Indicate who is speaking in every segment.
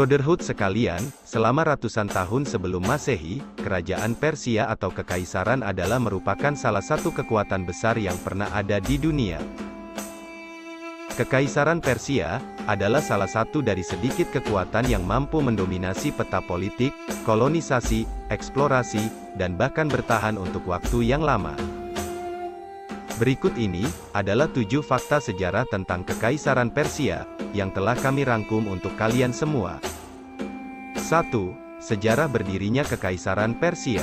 Speaker 1: Brotherhood sekalian, selama ratusan tahun sebelum Masehi, kerajaan Persia atau kekaisaran adalah merupakan salah satu kekuatan besar yang pernah ada di dunia. Kekaisaran Persia adalah salah satu dari sedikit kekuatan yang mampu mendominasi peta politik, kolonisasi, eksplorasi, dan bahkan bertahan untuk waktu yang lama. Berikut ini adalah 7 fakta sejarah tentang Kekaisaran Persia yang telah kami rangkum untuk kalian semua. 1. Sejarah berdirinya Kekaisaran Persia.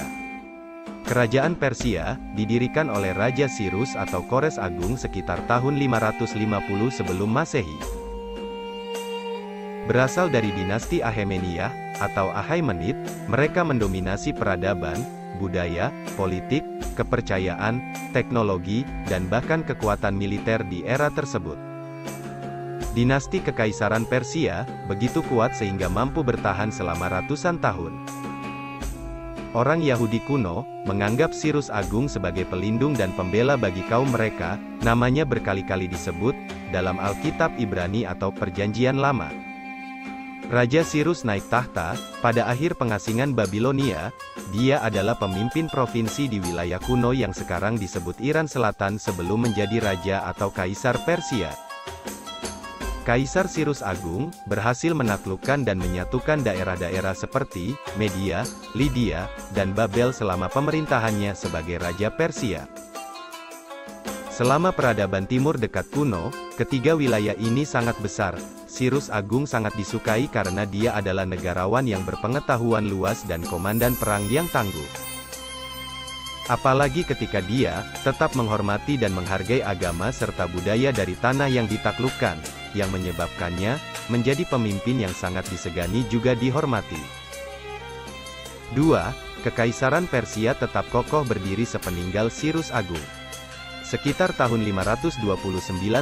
Speaker 1: Kerajaan Persia didirikan oleh Raja Cyrus atau Kores Agung sekitar tahun 550 sebelum Masehi. Berasal dari dinasti Achaemenid atau Achaemenid, mereka mendominasi peradaban, budaya, politik, kepercayaan, teknologi, dan bahkan kekuatan militer di era tersebut. Dinasti Kekaisaran Persia begitu kuat sehingga mampu bertahan selama ratusan tahun. Orang Yahudi kuno menganggap Cyrus Agung sebagai pelindung dan pembela bagi kaum mereka, namanya berkali-kali disebut dalam Alkitab Ibrani atau Perjanjian Lama. Raja Cyrus naik tahta pada akhir pengasingan Babilonia. Dia adalah pemimpin provinsi di wilayah kuno yang sekarang disebut Iran Selatan sebelum menjadi raja atau kaisar Persia. Kaisar Cyrus Agung berhasil menaklukkan dan menyatukan daerah-daerah seperti Media, Lydia, dan Babel selama pemerintahannya sebagai Raja Persia. Selama peradaban Timur dekat kuno, ketiga wilayah ini sangat besar. Cyrus Agung sangat disukai karena dia adalah negarawan yang berpengetahuan luas dan komandan perang yang tangguh. Apalagi ketika dia tetap menghormati dan menghargai agama serta budaya dari tanah yang ditaklukkan, yang menyebabkannya menjadi pemimpin yang sangat disegani juga dihormati. 2. Kekaisaran Persia tetap kokoh berdiri sepeninggal Cyrus Agung. Sekitar tahun 529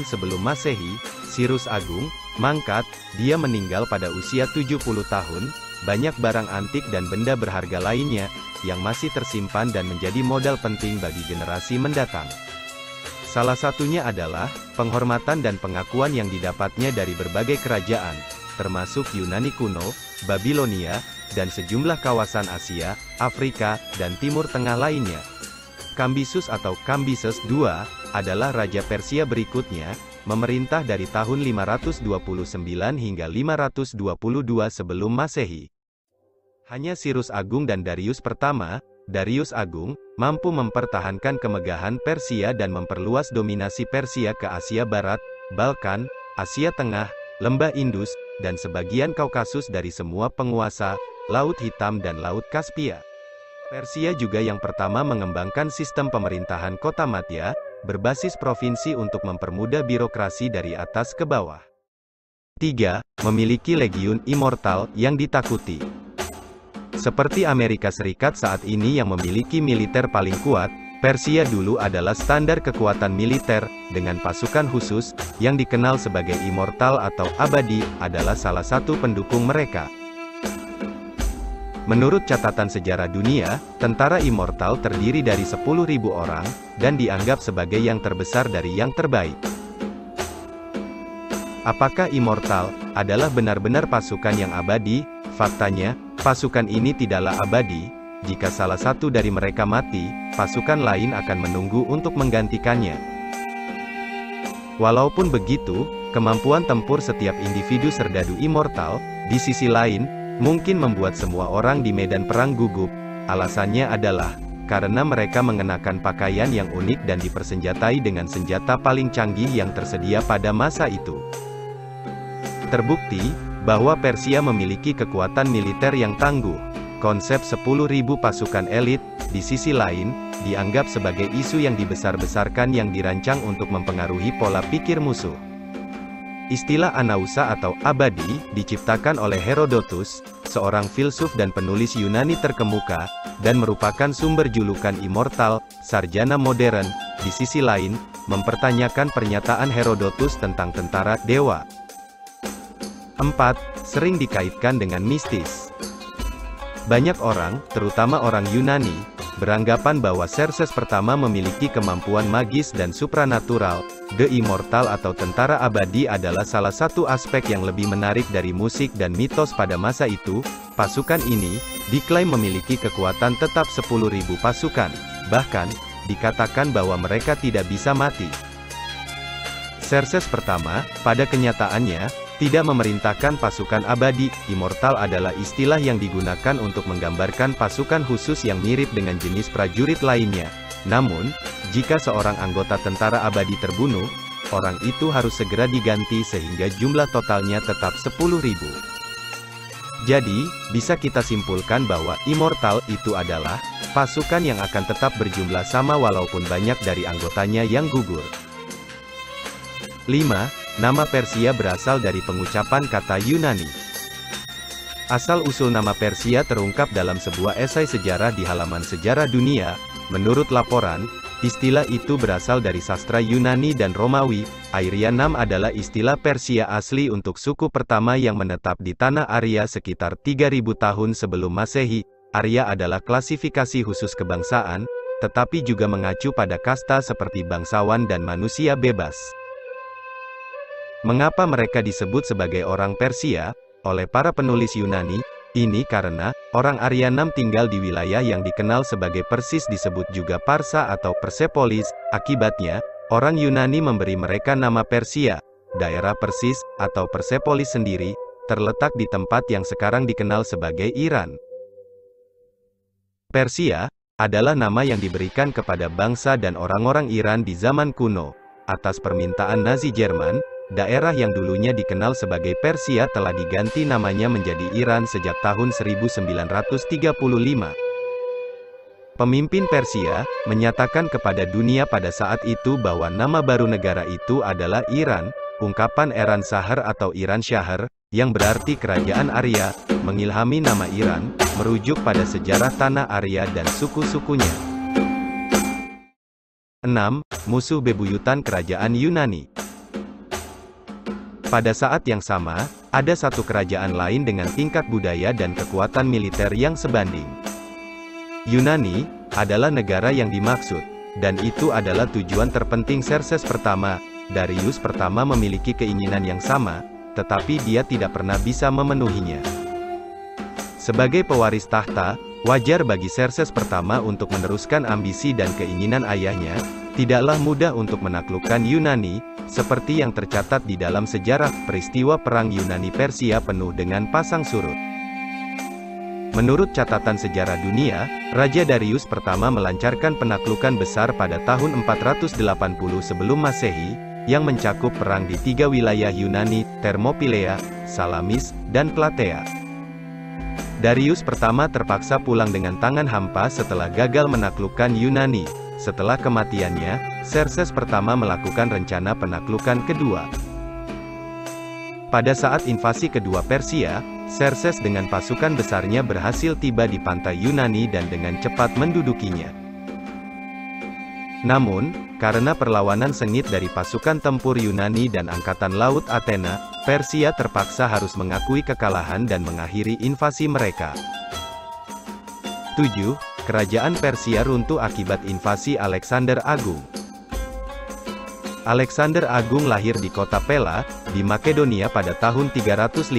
Speaker 1: sebelum Masehi, Cyrus Agung mangkat. Dia meninggal pada usia 70 tahun. Banyak barang antik dan benda berharga lainnya yang masih tersimpan dan menjadi modal penting bagi generasi mendatang. Salah satunya adalah penghormatan dan pengakuan yang didapatnya dari berbagai kerajaan, termasuk Yunani kuno, Babilonia, dan sejumlah kawasan Asia, Afrika, dan Timur Tengah lainnya. Kambisus atau Kambises II adalah raja Persia berikutnya, memerintah dari tahun 529 hingga 522 sebelum Masehi. Hanya Cyrus Agung dan Darius pertama, Darius Agung, mampu mempertahankan kemegahan Persia dan memperluas dominasi Persia ke Asia Barat, Balkan, Asia Tengah, Lembah Indus, dan sebagian Kaukasus dari semua penguasa, Laut Hitam dan Laut Kaspia. Persia juga yang pertama mengembangkan sistem pemerintahan kota Matya, berbasis provinsi untuk mempermudah birokrasi dari atas ke bawah. 3. Memiliki legiun immortal yang ditakuti. Seperti Amerika Serikat saat ini yang memiliki militer paling kuat, Persia dulu adalah standar kekuatan militer, dengan pasukan khusus, yang dikenal sebagai immortal atau abadi, adalah salah satu pendukung mereka. Menurut catatan sejarah dunia, tentara immortal terdiri dari 10.000 orang, dan dianggap sebagai yang terbesar dari yang terbaik. Apakah immortal adalah benar-benar pasukan yang abadi? Faktanya, pasukan ini tidaklah abadi. Jika salah satu dari mereka mati, pasukan lain akan menunggu untuk menggantikannya. Walaupun begitu, kemampuan tempur setiap individu serdadu immortal, di sisi lain, mungkin membuat semua orang di medan perang gugup. Alasannya adalah karena mereka mengenakan pakaian yang unik dan dipersenjatai dengan senjata paling canggih yang tersedia pada masa itu. Terbukti bahwa Persia memiliki kekuatan militer yang tangguh. Konsep 10.000 pasukan elit, di sisi lain, dianggap sebagai isu yang dibesar-besarkan yang dirancang untuk mempengaruhi pola pikir musuh. Istilah Anausa atau abadi, diciptakan oleh Herodotus, seorang filsuf dan penulis Yunani terkemuka, dan merupakan sumber julukan immortal, sarjana modern. Di sisi lain, mempertanyakan pernyataan Herodotus tentang tentara dewa. 4. Sering dikaitkan dengan mistis. Banyak orang, terutama orang Yunani, beranggapan bahwa Xerxes pertama memiliki kemampuan magis dan supranatural. The Immortal atau tentara abadi adalah salah satu aspek yang lebih menarik dari musik dan mitos pada masa itu. Pasukan ini diklaim memiliki kekuatan tetap 10.000 pasukan. Bahkan, dikatakan bahwa mereka tidak bisa mati. Xerxes pertama, pada kenyataannya, tidak memerintahkan pasukan abadi. Immortal adalah istilah yang digunakan untuk menggambarkan pasukan khusus yang mirip dengan jenis prajurit lainnya. Namun, jika seorang anggota tentara abadi terbunuh, orang itu harus segera diganti sehingga jumlah totalnya tetap 10.000. Jadi, bisa kita simpulkan bahwa Immortal itu adalah pasukan yang akan tetap berjumlah sama walaupun banyak dari anggotanya yang gugur. 5. Nama Persia berasal dari pengucapan kata Yunani. Asal-usul nama Persia terungkap dalam sebuah esai sejarah di halaman Sejarah Dunia. Menurut laporan, istilah itu berasal dari sastra Yunani dan Romawi. Arya Nam adalah istilah Persia asli untuk suku pertama yang menetap di tanah Arya sekitar 3000 tahun sebelum Masehi. Arya adalah klasifikasi khusus kebangsaan, tetapi juga mengacu pada kasta seperti bangsawan dan manusia bebas. Mengapa mereka disebut sebagai orang Persia oleh para penulis Yunani? Ini karena orang Arya Nam tinggal di wilayah yang dikenal sebagai Persis, disebut juga Parsa atau Persepolis. Akibatnya, orang Yunani memberi mereka nama Persia. Daerah Persis atau Persepolis sendiri terletak di tempat yang sekarang dikenal sebagai Iran. Persia adalah nama yang diberikan kepada bangsa dan orang-orang Iran di zaman kuno. Atas permintaan Nazi Jerman, daerah yang dulunya dikenal sebagai Persia telah diganti namanya menjadi Iran sejak tahun 1935. Pemimpin Persia menyatakan kepada dunia pada saat itu bahwa nama baru negara itu adalah Iran. Ungkapan Iran Shahar atau Iran Shahar, yang berarti kerajaan Arya, mengilhami nama Iran, merujuk pada sejarah tanah Arya dan suku-sukunya. 6. Musuh bebuyutan kerajaan Yunani. Pada saat yang sama, ada satu kerajaan lain dengan tingkat budaya dan kekuatan militer yang sebanding. Yunani adalah negara yang dimaksud, dan itu adalah tujuan terpenting Xerxes pertama. Darius pertama memiliki keinginan yang sama, tetapi dia tidak pernah bisa memenuhinya. Sebagai pewaris tahta, wajar bagi Xerxes pertama untuk meneruskan ambisi dan keinginan ayahnya. Tidaklah mudah untuk menaklukkan Yunani, seperti yang tercatat di dalam sejarah. Peristiwa perang Yunani-Persia penuh dengan pasang surut. Menurut catatan sejarah dunia, Raja Darius pertama melancarkan penaklukan besar pada tahun 480 sebelum Masehi, yang mencakup perang di 3 wilayah Yunani, Thermopylae, Salamis, dan Platea. Darius pertama terpaksa pulang dengan tangan hampa setelah gagal menaklukkan Yunani. Setelah kematiannya, Xerxes pertama melakukan rencana penaklukan kedua. Pada saat invasi kedua Persia, Xerxes dengan pasukan besarnya berhasil tiba di pantai Yunani dan dengan cepat mendudukinya. Namun, karena perlawanan sengit dari pasukan tempur Yunani dan angkatan laut Athena, Persia terpaksa harus mengakui kekalahan dan mengakhiri invasi mereka. 7. Kerajaan Persia runtuh akibat invasi Alexander Agung. Alexander Agung lahir di kota Pella, di Makedonia pada tahun 356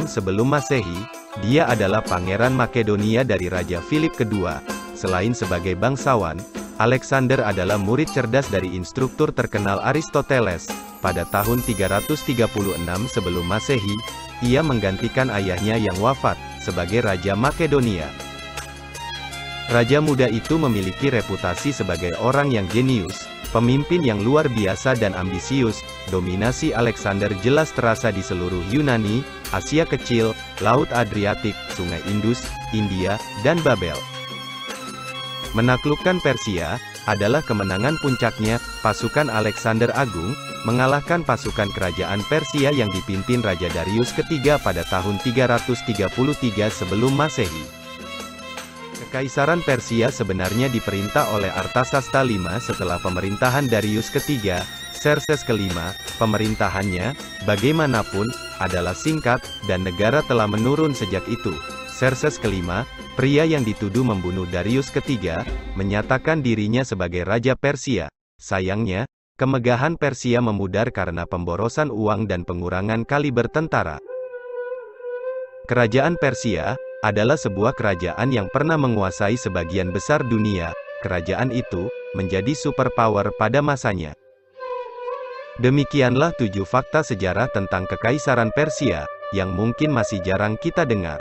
Speaker 1: sebelum Masehi. Dia adalah pangeran Makedonia dari Raja Philip II. Selain sebagai bangsawan, Alexander adalah murid cerdas dari instruktur terkenal Aristoteles. Pada tahun 336 sebelum Masehi, ia menggantikan ayahnya yang wafat sebagai Raja Makedonia. Raja muda itu memiliki reputasi sebagai orang yang jenius, pemimpin yang luar biasa dan ambisius. Dominasi Alexander jelas terasa di seluruh Yunani, Asia Kecil, Laut Adriatik, Sungai Indus, India, dan Babel. Menaklukkan Persia adalah kemenangan puncaknya. Pasukan Alexander Agung mengalahkan pasukan kerajaan Persia yang dipimpin Raja Darius ketiga pada tahun 333 sebelum Masehi. Kekaisaran Persia sebenarnya diperintah oleh Artasasta V setelah pemerintahan Darius ketiga. Xerxes kelima, pemerintahannya, bagaimanapun, adalah singkat, dan negara telah menurun sejak itu. Xerxes kelima Pria yang dituduh membunuh Darius III, menyatakan dirinya sebagai Raja Persia. Sayangnya, kemegahan Persia memudar karena pemborosan uang dan pengurangan kaliber tentara. Kerajaan Persia adalah sebuah kerajaan yang pernah menguasai sebagian besar dunia. Kerajaan itu menjadi superpower pada masanya. Demikianlah 7 fakta sejarah tentang Kekaisaran Persia, yang mungkin masih jarang kita dengar.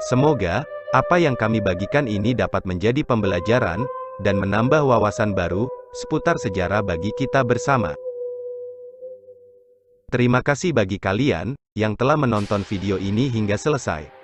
Speaker 1: Semoga, apa yang kami bagikan ini dapat menjadi pembelajaran, dan menambah wawasan baru, seputar sejarah bagi kita bersama. Terima kasih bagi kalian, yang telah menonton video ini hingga selesai.